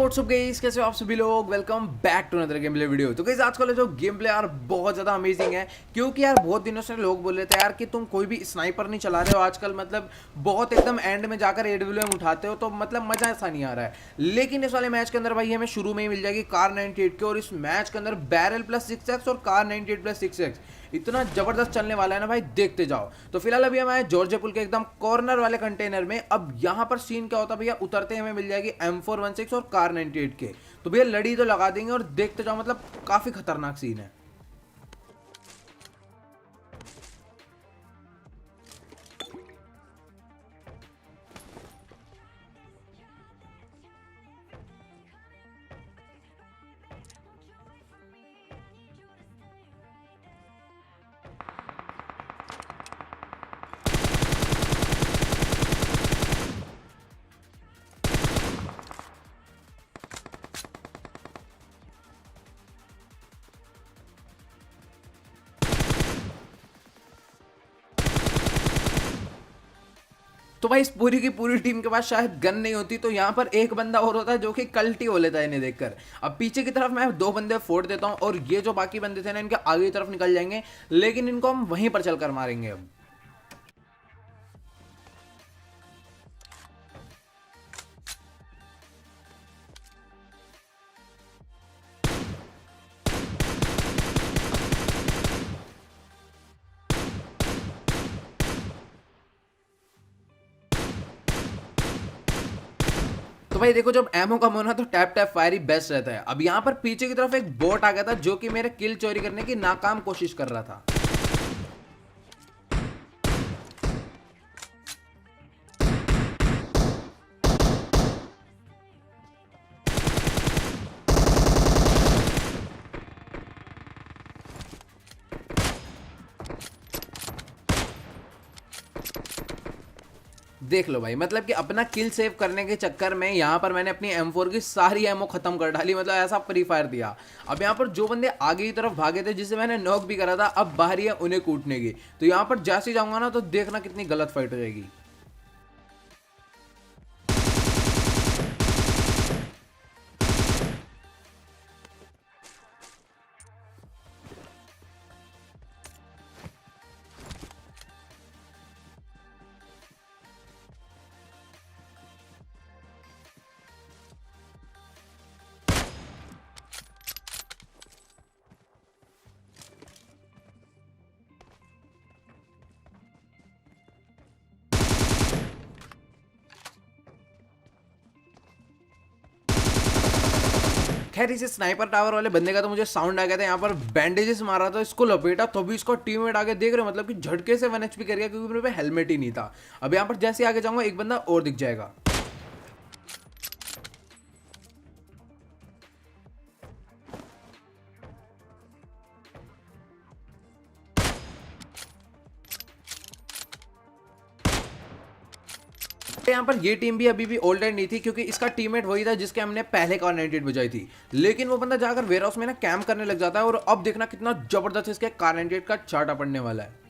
WhatsApp guys, कैसे हो आप सभी लोग। Welcome back to another game play video. तो गाइस आज का जो गेम प्ले यार बहुत ज़्यादा अमेजिंग है, क्योंकि यार बहुत दिनों से लोग बोल रहे थे यार कि तुम कोई भी स्नाइपर नहीं चला रहे हो आजकल, मतलब बहुत एकदम एंड में जाकर एडब्ल्यूएम उठाते हो तो मतलब मजा ऐसा नहीं आ रहा है। लेकिन इस वाले मैच के अंदर भाई हमें शुरू में ही मिल जाएगी कार 98 की, और इस मैच के अंदर बैरल प्लस 6x और कार 98 प्लस 6x इतना जबरदस्त चलने वाला है ना भाई, देखते जाओ। तो फिलहाल अभी हम आए जॉर्जिया पुल के एकदम कॉर्नर वाले कंटेनर में। अब यहाँ पर सीन क्या होता है भैया, उतरते हमें मिल जाएगी M416 और कार 98 के। तो भैया लड़ी तो लगा देंगे और देखते जाओ, मतलब काफी खतरनाक सीन है। तो भाई इस पूरी की पूरी टीम के पास शायद गन नहीं होती, तो यहाँ पर एक बंदा और होता है जो कि कल्टी हो लेता है इन्हें देखकर। अब पीछे की तरफ मैं दो बंदे फोड़ देता हूँ और ये जो बाकी बंदे थे ना इनके आगे की तरफ निकल जाएंगे, लेकिन इनको हम वहीं पर चलकर मारेंगे अब। तो भाई देखो, जब एमओ कम होना तो टैप टैप फायर ही बेस्ट रहता है। अब यहाँ पर पीछे की तरफ एक बोट आ गया था जो कि मेरे किल चोरी करने की नाकाम कोशिश कर रहा था। देख लो भाई, मतलब कि अपना किल सेव करने के चक्कर में यहाँ पर मैंने अपनी M4 की सारी एमओ खत्म कर डाली, मतलब ऐसा फ्री फायर दिया। अब यहाँ पर जो बंदे आगे की तरफ भागे थे जिसे मैंने नॉक भी करा था, अब बाहरी है उन्हें कूटने की। तो यहाँ पर जैसे ही जाऊंगा ना तो देखना कितनी गलत फाइट हो जाएगी। खैर इसे स्नाइपर टावर वाले बंदे का तो मुझे साउंड आ गया था, यहाँ पर बैंडेजेस मारा था, इसको लपेटा तो भी इसको टीममेट आगे देख रहे हो, मतलब कि झटके से 1 HP कर गया क्योंकि मेरे पे हेलमेट ही नहीं था। अब यहाँ पर जैसे आगे जाऊंगा एक बंदा और दिख जाएगा। यहाँ पर ये टीम भी अभी भी ओल्ड एंड नहीं थी, क्योंकि इसका टीममेट वही था जिसके हमने पहले कार 98 बजाई थी। लेकिन वो बंदा जाकर वेयर हाउस में ना कैंप करने लग जाता है, और अब देखना कितना जबरदस्त इसके कार 98 का चार्टा पड़ने वाला है।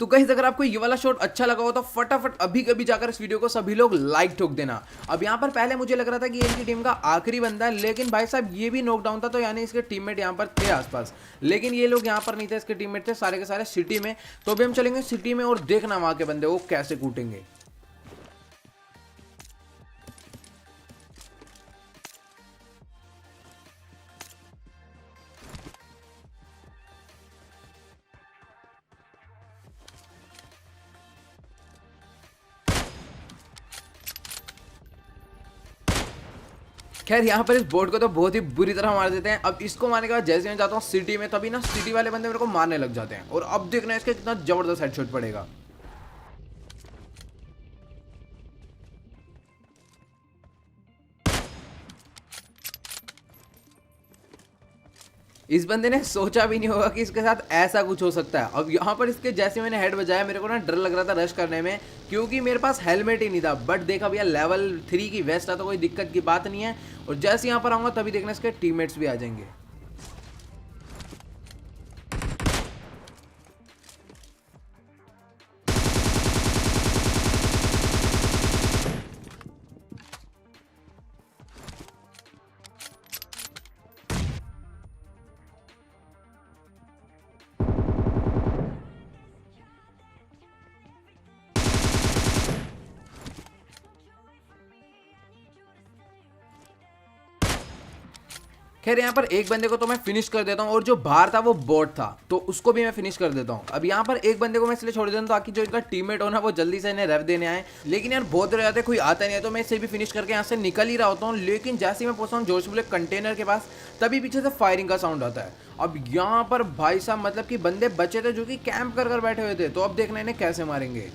तो गाइस अगर आपको ये वाला शॉट अच्छा लगा हो तो फटाफट अभी कभी जाकर इस वीडियो को सभी लोग लाइक ठोक देना। अब यहाँ पर पहले मुझे लग रहा था कि ये इनकी टीम का आखिरी बंदा है, लेकिन भाई साहब ये भी नॉकडाउन था, तो यानी इसके टीममेट यहाँ पर थे आसपास। लेकिन ये लोग यहाँ पर नहीं थे, इसके टीममेट थे सारे के सारे सिटी में। तो अभी हम चलेंगे सिटी में और देखना वहां के बंदे वो कैसे कूटेंगे। खैर यहाँ पर इस बोर्ड को तो बहुत ही बुरी तरह मार देते हैं। अब इसको मारने के बाद जैसे मैं जाता हूँ सिटी में, तभी ना सिटी वाले बंदे मेरे को मारने लग जाते हैं, और अब देखना इसका कितना जबरदस्त हेडशॉट पड़ेगा। इस बंदे ने सोचा भी नहीं होगा कि इसके साथ ऐसा कुछ हो सकता है। अब यहाँ पर इसके जैसे मैंने हेड बजाया, मेरे को ना डर लग रहा था रश करने में, क्योंकि मेरे पास हेलमेट ही नहीं था। बट देखा भैया लेवल 3 की वेस्ट है तो कोई दिक्कत की बात नहीं है, और जैसे यहाँ पर आऊँगा तभी देखना इसके टीममेट्स भी आ जाएंगे। खैर यहाँ पर एक बंदे को तो मैं फिनिश कर देता हूँ और जो बाहर था वो बॉट था, तो उसको भी मैं फिनिश कर देता हूँ। अब यहाँ पर एक बंदे को मैं इसलिए छोड़ देता हूँ ताकि जो इनका टीममेट हो ना वो जल्दी से इन्हें रेव देने आए, लेकिन यार बहुत देर जाते कोई आता नहीं है, तो मैं इसे भी फिनिश करके यहाँ से निकल ही रहा होता हूँ। लेकिन जैसे ही मैं पहुंचता हूँ जोश बुलेट कंटेनर के पास, तभी पीछे से फायरिंग का साउंड आता है। अब यहाँ पर भाई साहब मतलब कि बंदे बचे थे जो कि कैंप कर बैठे हुए थे, तो अब देखना इन्हें कैसे मारेंगे।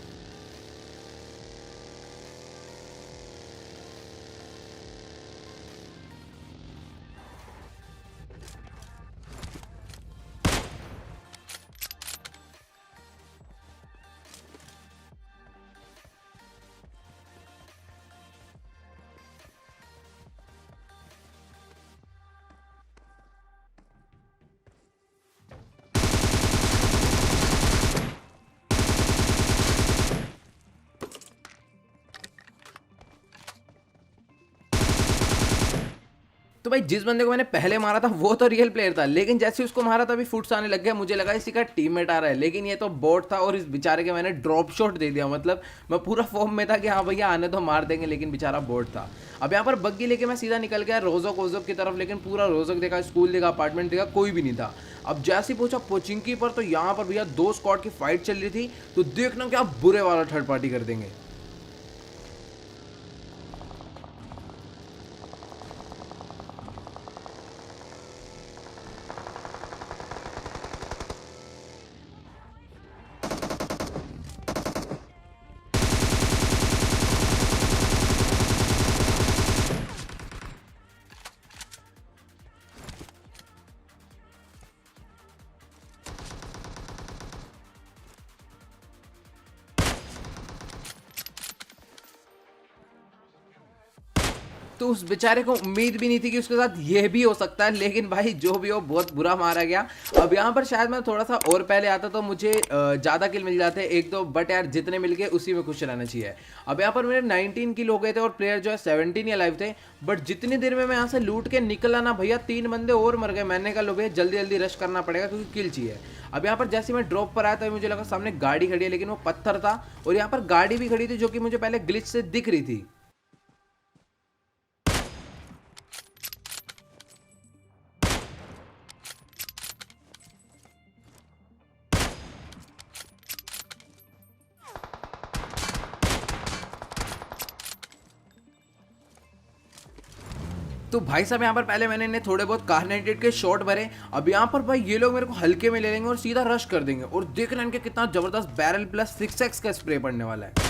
तो भाई जिस बंदे को मैंने पहले मारा था वो तो रियल प्लेयर था, लेकिन जैसे उसको मारा तभी फुट्स आने लग गया, मुझे लगा इसी का टीममेट आ रहा है, लेकिन ये तो बॉट था और इस बेचारे के मैंने ड्रॉप शॉट दे दिया। मतलब मैं पूरा फॉर्म में था कि हाँ भैया आने तो मार देंगे, लेकिन बेचारा बॉट था। अब यहाँ पर बग्गी लेके मैं सीधा निकल गया रोजक वोजक की तरफ, लेकिन पूरा रोजक देखा, स्कूल देखा, अपार्टमेंट देखा, कोई भी नहीं था। अब जैसे ही पहुंचा पोचिंकी पर, तो यहाँ पर भैया 2 स्क्वाड की फाइट चल रही थी, तो देखना क्या बुरे वाला थर्ड पार्टी कर देंगे। तो उस बेचारे को उम्मीद भी नहीं थी कि उसके साथ ये भी हो सकता है, लेकिन भाई जो भी हो बहुत बुरा मारा गया। अब यहाँ पर शायद मैं थोड़ा सा और पहले आता तो मुझे ज़्यादा किल मिल जाते एक दो, बट यार जितने मिल गए उसी में खुश रहना चाहिए। अब यहाँ पर मेरे 19 किल हो गए थे और प्लेयर जो है 17 ही अलाइव थे, बट जितनी देर में मैं यहाँ से लूट के निकला ना भैया 3 बंदे और मर गए। मैंने कहा लो भैया जल्दी जल्दी रश करना पड़ेगा क्योंकि किल चाहिए। अब यहाँ पर जैसे मैं ड्रॉप पर आया था मुझे लगा सामने गाड़ी खड़ी है, लेकिन वो पत्थर था और यहाँ पर गाड़ी भी खड़ी थी जो कि मुझे पहले ग्लिच से दिख रही थी। तो भाई साहब यहाँ पर पहले मैंने इन्हें थोड़े बहुत कार्नेटेड के शॉट भरे। अब यहाँ पर भाई ये लोग मेरे को हल्के में ले लेंगे और सीधा रश कर देंगे, और देख रहे हैं इनके कितना जबरदस्त बैरल प्लस 6x का स्प्रे पड़ने वाला है।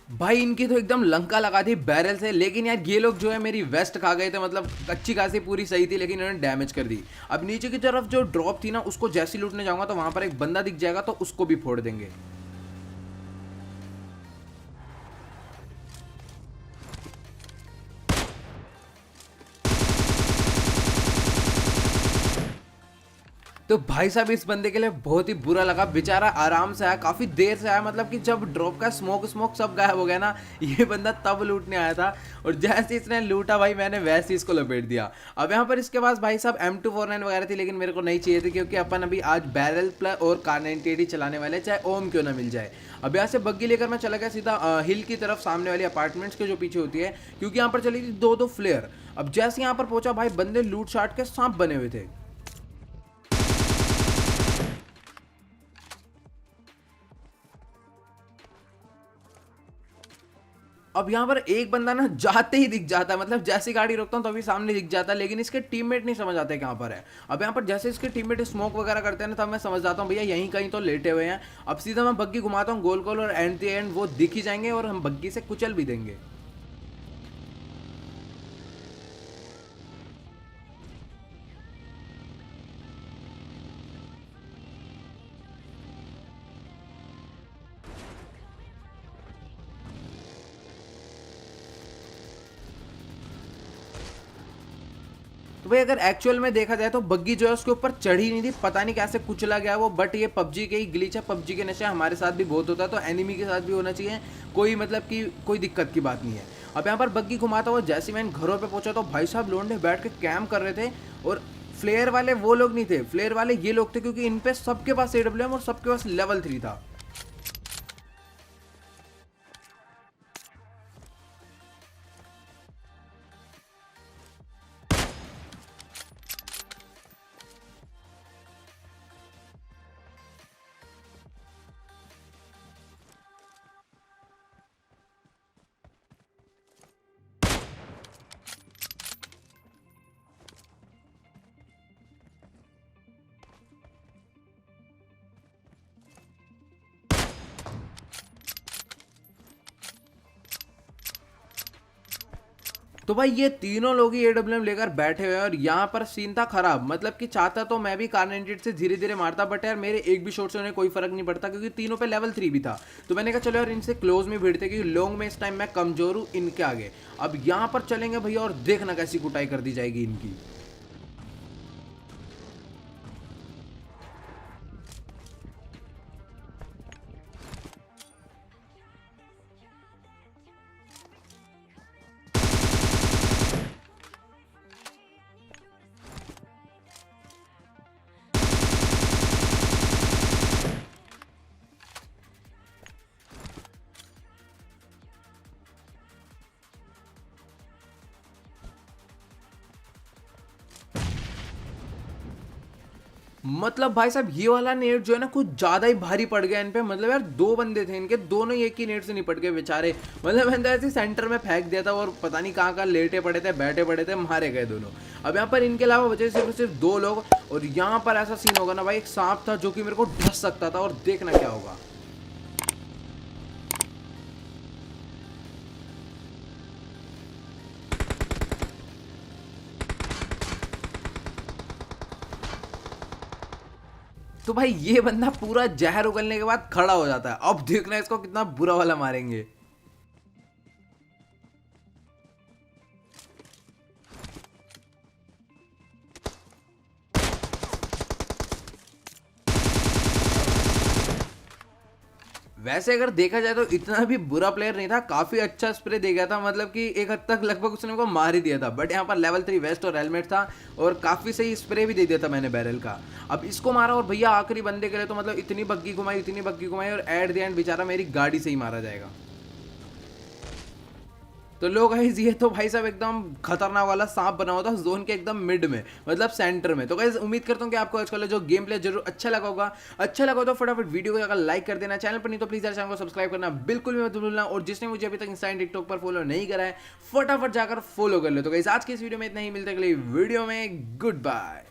भाई इनकी तो एकदम लंका लगा थी बैरल से, लेकिन यार ये लोग जो है मेरी वेस्ट खा गए थे। मतलब अच्छी खासी पूरी सही थी, लेकिन इन्होंने डैमेज कर दी। अब नीचे की तरफ जो ड्रॉप थी ना उसको जैसे लूटने जाऊंगा तो वहां पर एक बंदा दिख जाएगा, तो उसको भी फोड़ देंगे। तो भाई साहब इस बंदे के लिए बहुत ही बुरा लगा, बेचारा आराम से आया, काफी देर से आया। मतलब कि जब ड्रॉप का स्मोक स्मोक सब गायब हो गया ना, ये बंदा तब लूटने आया था, और जैसे इसने लूटा भाई मैंने वैसे ही इसको लपेट दिया। अब यहाँ पर इसके पास भाई साहब M249 वगैरह थी, लेकिन मेरे को नहीं चाहिए थी क्योंकि अपन अभी आज बैरल प्लस और कार 98 चलाने वाले, चाहे ओम क्यों ना मिल जाए। अब यहाँ से बग्गी लेकर मैं चला गया सीधा हिल की तरफ, सामने वाली अपार्टमेंट्स के जो पीछे होती है, क्योंकि यहाँ पर चली थी 2-2 फ्लेयर। अब जैसे यहाँ पर पहुंचा भाई बंदे लूट शाट के सांप बने हुए थे। अब यहाँ पर एक बंदा ना जाते ही दिख जाता है, मतलब जैसी गाड़ी रोकता हूँ तभी सामने दिख जाता है, लेकिन इसके टीममेट नहीं समझ आते कहाँ पर है। अब यहाँ पर जैसे इसके टीममेट स्मोक वगैरह करते हैं ना, तब मैं समझ जाता हूँ भैया यहीं कहीं तो लेटे हुए हैं। अब सीधा मैं बग्गी घुमाता हूँ गोल गोल, और एंड एंड वो दिख ही जाएंगे और हम बग्गी से कुचल भी देंगे। भाई अगर एक्चुअल में देखा जाए तो बग्गी जो है उसके ऊपर चढ़ी नहीं थी, पता नहीं कैसे कुचला गया वो, बट ये पबजी के ही ग्लिच है, पबजी के नशे हमारे साथ भी बहुत होता है, तो एनिमी के साथ भी होना चाहिए, कोई मतलब कि कोई दिक्कत की बात नहीं है। अब यहाँ पर बग्गी घुमाता हुआ जैसे मैं घरों पे पहुंचा तो भाई साहब लोंडे बैठ के कैम्प कर रहे थे, और फ्लेयर वाले वो लोग नहीं थे, फ्लेयर वाले ये लोग थे, क्योंकि इन पे सबके पास AWM और सबके पास लेवल 3 था। तो भाई ये तीनों लोग ही AWM लेकर बैठे हुए हैं, और यहाँ पर सीन था खराब, मतलब कि चाहता तो मैं भी कार98 से धीरे धीरे मारता, बट यार मेरे एक भी शॉट से उन्हें कोई फर्क नहीं पड़ता, क्योंकि तीनों पे लेवल 3 भी था। तो मैंने कहा चलो यार इनसे क्लोज में भिड़ते, क्योंकि लॉन्ग में इस टाइम मैं कमजोर हूँ इनके आगे। अब यहाँ पर चलेंगे भैया और देखना कैसी कुटाई कर दी जाएगी इनकी। मतलब भाई साहब ये वाला नेट जो है ना कुछ ज्यादा ही भारी पड़ गया इन पे, मतलब यार दो बंदे थे इनके, दोनों ही एक ही नेट से निपट गए बेचारे। मतलब मैंने ऐसे सेंटर में फेंक दिया था और पता नहीं कहाँ लेटे पड़े थे, बैठे पड़े थे, मारे गए दोनों। अब यहाँ पर इनके अलावा बचे सिर्फ 2 लोग, और यहाँ पर ऐसा सीन होगा ना भाई, एक सांप था जो कि मेरे को ढस सकता था, और देखना क्या होगा। तो भाई ये बंदा पूरा जहर उगलने के बाद खड़ा हो जाता है, अब देखना इसको कितना बुरा वाला मारेंगे। वैसे अगर देखा जाए तो इतना भी बुरा प्लेयर नहीं था, काफी अच्छा स्प्रे दे गया था, मतलब कि एक हद तक लगभग उसने को मार ही दिया था, बट यहाँ पर लेवल 3 वेस्ट और हेलमेट था, और काफी सही स्प्रे भी दे दिया था मैंने बैरल का। अब इसको मारा, और भैया आखिरी बंदे के लिए तो मतलब इतनी बग्गी घुमाई, और एट द एंड बेचारा मेरी गाड़ी से ही मारा जाएगा। तो लोग गाइस ये तो भाई साहब एकदम खतरनाक वाला सांप बना हुआ था जोन के एकदम मिड में, मतलब सेंटर में। तो गाइस उम्मीद करता हूँ कि आपको आजकल जो गेम प्ले जरूर अच्छा लगा होगा। अच्छा लगा तो फटाफट वीडियो को अगर लाइक कर देना, चैनल पर नहीं तो प्लीज यार चैनल को सब्सक्राइब करना बिल्कुल भी मत भूलना, और जिसने मुझे अभी तक इंस्टा टिकटॉक पर फॉलो नहीं करा है फटाफट जाकर फॉलो कर लो। तो गाइस आज की इस वीडियो में इतना ही, मिलते अगली वीडियो में, गुड बाय।